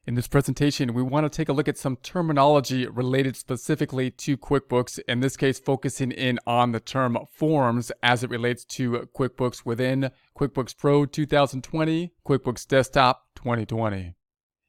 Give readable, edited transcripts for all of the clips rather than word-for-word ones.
In this presentation, we want to take a look at some terminology related specifically to QuickBooks, in this case focusing in on the term forms as it relates to QuickBooks within QuickBooks Pro 2020, QuickBooks Desktop 2020.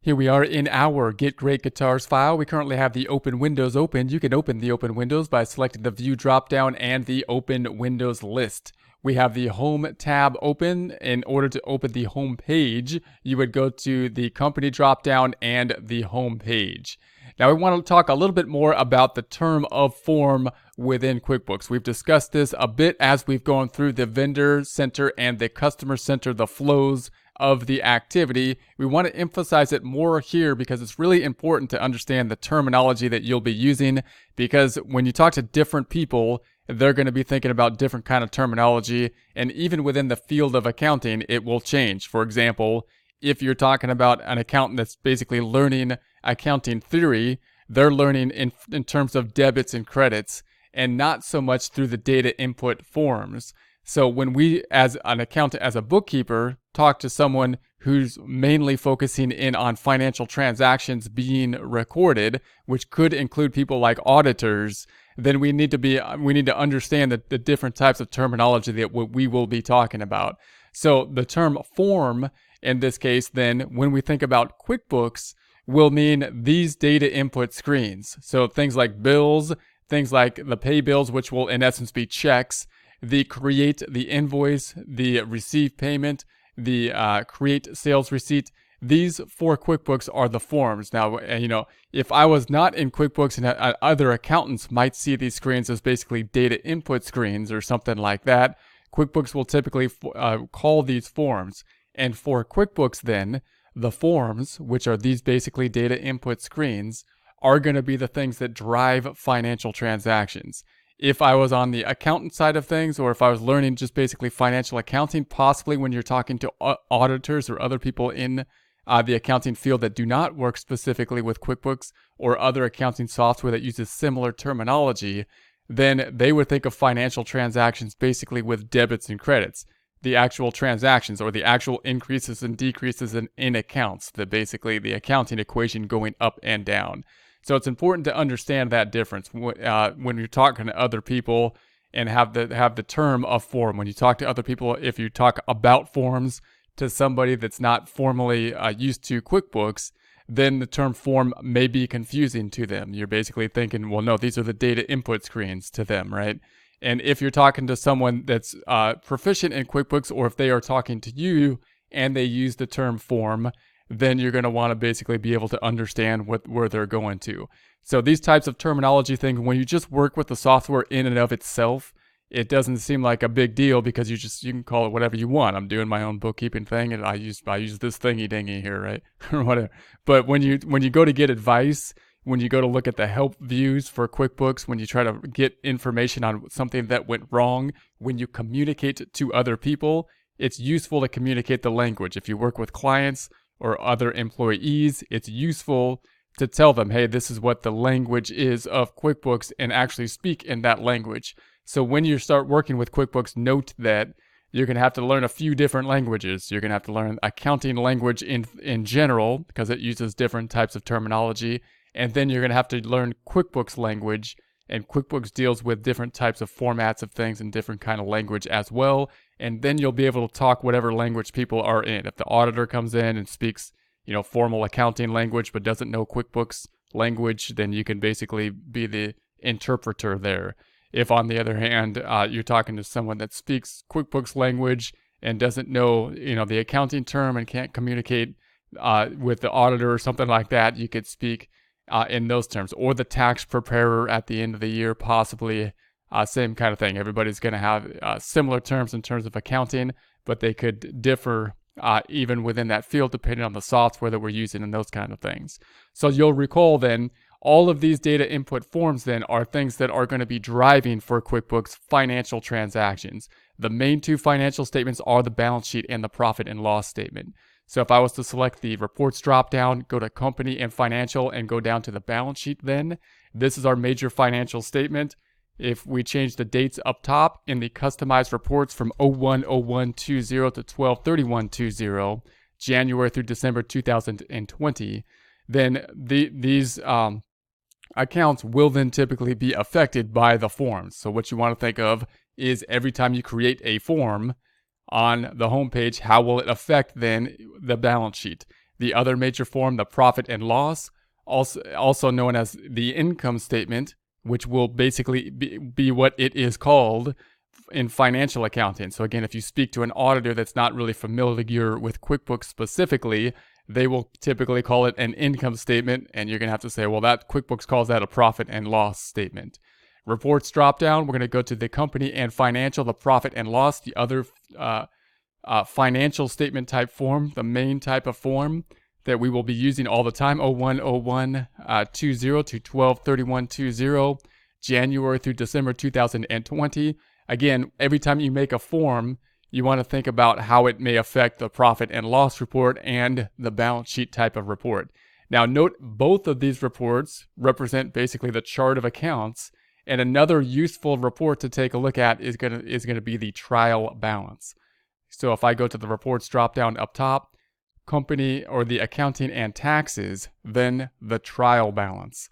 Here we are in our Get Great Guitars file. We currently have the Open Windows open. You can open the Open Windows by selecting the View dropdown and the Open Windows list. We have the Home tab open. In order to open the home page, you would go to the Company dropdown and the Home page. Now we want to talk a little bit more about the term of form within QuickBooks. We've discussed this a bit as we've gone through the Vendor Center and the Customer Center, the flows of the activity. We want to emphasize it more here because it's really important to understand the terminology that you'll be using, because when you talk to different people, they're going to be thinking about different kind of terminology, and even within the field of accounting, it will change. For example, if you're talking about an accountant that's basically learning accounting theory, they're learning in terms of debits and credits, and not so much through the data input forms. So when we, as an accountant, as a bookkeeper, talk to someone who's mainly focusing in on financial transactions being recorded, which could include people like auditors, then we need to understand the different types of terminology that we will be talking about. So the term form in this case, then, when we think about QuickBooks, will mean these data input screens. So things like bills, things like the pay bills, which will in essence be checks, the create the invoice, the receive payment, the create sales receipt. These for QuickBooks are the forms. Now, if I was not in QuickBooks and other accountants might see these screens as basically data input screens or something like that, QuickBooks will typically call these forms. And for QuickBooks then, the forms, which are these basically data input screens, are going to be the things that drive financial transactions. If I was on the accountant side of things, or if I was learning just basically financial accounting, possibly when you're talking to auditors or other people in the accounting field that do not work specifically with QuickBooks or other accounting software that uses similar terminology, then they would think of financial transactions basically with debits and credits. The actual transactions or the actual increases and decreases in accounts, basically the accounting equation going up and down. So it's important to understand that difference when you're talking to other people and have the term of form. When you talk to other people, if you talk about forms to somebody that's not formally used to QuickBooks, then the term form may be confusing to them. You're basically thinking, well, no, these are the data input screens to them, right? And if you're talking to someone that's proficient in QuickBooks, or if they are talking to you and they use the term form, then you're going to want to basically be able to understand where they're going to. So these types of terminology things, when you just work with the software in and of itself, it doesn't seem like a big deal because you can call it whatever you want. I'm doing my own bookkeeping thing and I use this thingy dingy here, right? Or whatever. But when you go to get advice, when you go to look at the help views for QuickBooks, when you try to get information on something that went wrong, when you communicate to other people, it's useful to communicate the language. If you work with clients or other employees, it's useful to tell them, hey, this is what the language is of QuickBooks, and actually speak in that language. So when you start working with QuickBooks, note that you're going to have to learn a few different languages. You're going to have to learn accounting language in general, because it uses different types of terminology. And then you're going to have to learn QuickBooks language, and QuickBooks deals with different types of formats of things and different kind of language as well. And then you'll be able to talk whatever language people are in. If the auditor comes in and speaks, formal accounting language but doesn't know QuickBooks language, then you can basically be the interpreter there. If on the other hand, you're talking to someone that speaks QuickBooks language and doesn't know, the accounting term and can't communicate with the auditor or something like that, you could speak in those terms. Or the tax preparer at the end of the year, possibly same kind of thing. Everybody's going to have similar terms in terms of accounting, but they could differ even within that field depending on the software that we're using and those kind of things. So you'll recall then, all of these data input forms then are things that are going to be driving for QuickBooks financial transactions. The main two financial statements are the balance sheet and the profit and loss statement. So if I was to select the reports dropdown, go to company and financial, and go down to the balance sheet, then this is our major financial statement. If we change the dates up top in the customized reports from 01/01/20 to 12/31/20, January through December 2020, then these accounts will then typically be affected by the forms. So what you want to think of is every time you create a form on the home page, how will it affect then the balance sheet? The other major form, the profit and loss, also known as the income statement, which will basically be what it is called in financial accounting. So again, if you speak to an auditor that's not really familiar with QuickBooks specifically, they will typically call it an income statement, and you're going to have to say, well, that QuickBooks calls that a profit and loss statement. Reports drop down, we're going to go to the company and financial, the profit and loss, the other financial statement type form, the main type of form that we will be using all the time, 01/01/20 to 12/31/20, January through December 2020. Again, every time you make a form, you want to think about how it may affect the profit and loss report and the balance sheet type of report. Now, note both of these reports represent basically the chart of accounts, and another useful report to take a look at is going to be the trial balance. So if I go to the reports drop down up top, company or the accounting and taxes, then the trial balance.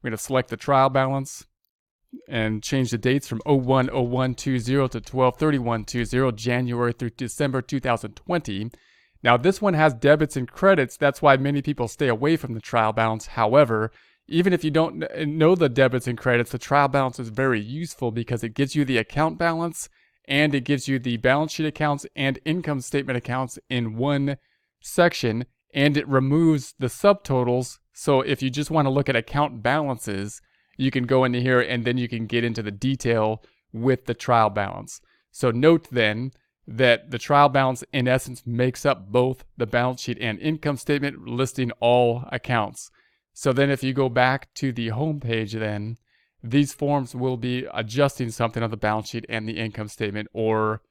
We're going to select the trial balance and change the dates from 01/01/20 to 12/31/20, January through December 2020. Now this one has debits and credits. That's why many people stay away from the trial balance. However, even if you don't know the debits and credits, the trial balance is very useful because it gives you the account balance and it gives you the balance sheet accounts and income statement accounts in one section, and it removes the subtotals. So if you just want to look at account balances, you can go into here and then you can get into the detail with the trial balance. So note then that the trial balance in essence makes up both the balance sheet and income statement, listing all accounts. So then if you go back to the home page, then these forms will be adjusting something on the balance sheet and the income statement, or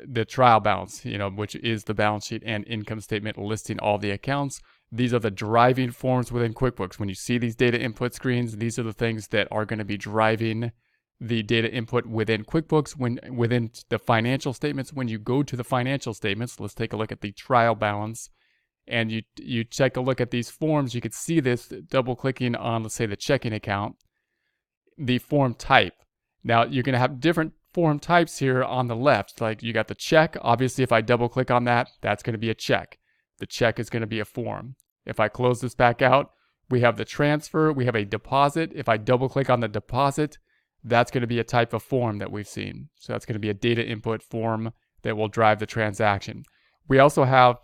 the trial balance, which is the balance sheet and income statement listing all the accounts. These are the driving forms within QuickBooks. When you see these data input screens, these are the things that are going to be driving the data input within QuickBooks. Within the financial statements, when you go to the financial statements, let's take a look at the trial balance, and you take a look at these forms. You could see this double clicking on, let's say, the checking account, the form type. Now you're going to have different form types here on the left. Like you got the check. Obviously, if I double click on that, that's going to be a check. The check is going to be a form. If I close this back out, we have the transfer, we have a deposit. If I double click on the deposit, that's going to be a type of form that we've seen. So that's going to be a data input form that will drive the transaction. We also have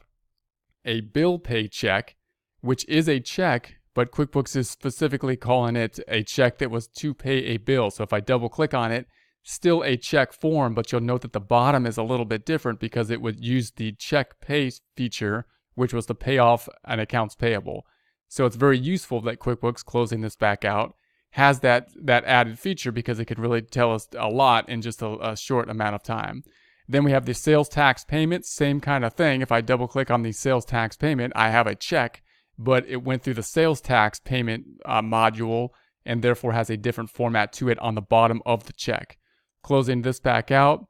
a bill pay check, which is a check, but QuickBooks is specifically calling it a check that was to pay a bill. So if I double click on it, still a check form, but you'll note that the bottom is a little bit different because it would use the check pay feature, which was to pay off an accounts payable. So it's very useful that QuickBooks, closing this back out, has that added feature because it can really tell us a lot in just a short amount of time. Then we have the sales tax payment, same kind of thing. If I double click on the sales tax payment, I have a check, but it went through the sales tax payment module and therefore has a different format to it on the bottom of the check. Closing this back out,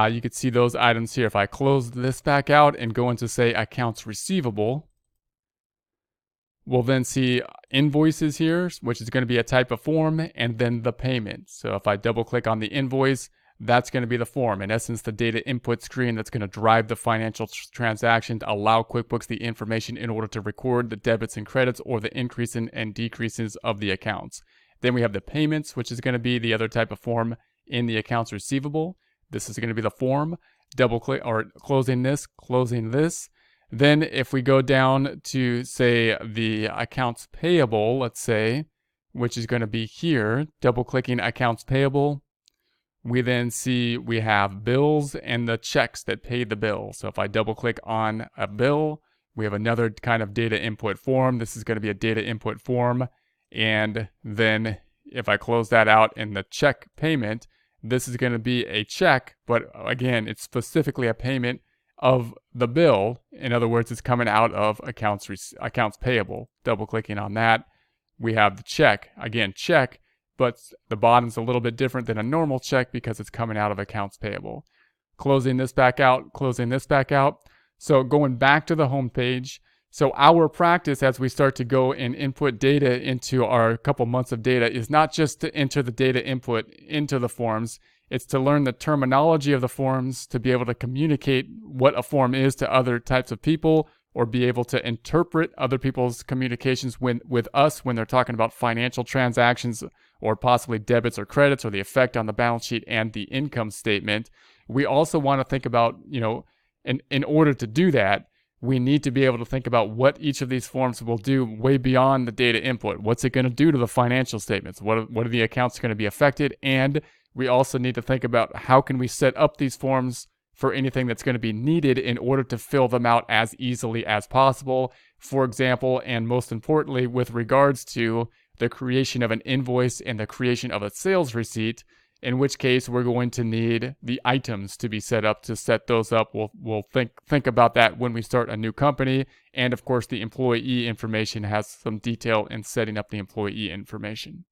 you can see those items here. If I close this back out and go into, say, accounts receivable, we'll then see invoices here, which is going to be a type of form, and then the payment. So if I double click on the invoice, that's going to be the form. In essence, the data input screen that's going to drive the financial transaction to allow QuickBooks the information in order to record the debits and credits or the increases and decreases of the accounts. Then we have the payments, which is going to be the other type of form in the accounts receivable. This is going to be the form. Double click or closing this. Then if we go down to, say, the accounts payable, let's say, which is going to be here, double clicking accounts payable, we then see we have bills and the checks that pay the bill. So if I double click on a bill, we have another kind of data input form. This is going to be a data input form. And then if I close that out in the check payment, this is going to be a check, but again, it's specifically a payment of the bill. In other words, it's coming out of accounts payable. Double clicking on that, we have the check. Again, check, but the bottom's a little bit different than a normal check because it's coming out of accounts payable. Closing this back out, closing this back out. So going back to the home page, So our practice as we start to go and input data into our couple months of data is not just to enter the data input into the forms, it's to learn the terminology of the forms, to be able to communicate what a form is to other types of people, or be able to interpret other people's communications with us when they're talking about financial transactions or possibly debits or credits or the effect on the balance sheet and the income statement. We also want to think about, in order to do that, we need to be able to think about what each of these forms will do way beyond the data input. What's it going to do to the financial statements? What are the accounts going to be affected? And we also need to think about how can we set up these forms for anything that's going to be needed in order to fill them out as easily as possible. For example, and most importantly, with regards to the creation of an invoice and the creation of a sales receipt, in which case we're going to need the items to be set up. To set those up, we'll think about that when we start a new company. And of course, the employee information has some detail in setting up the employee information.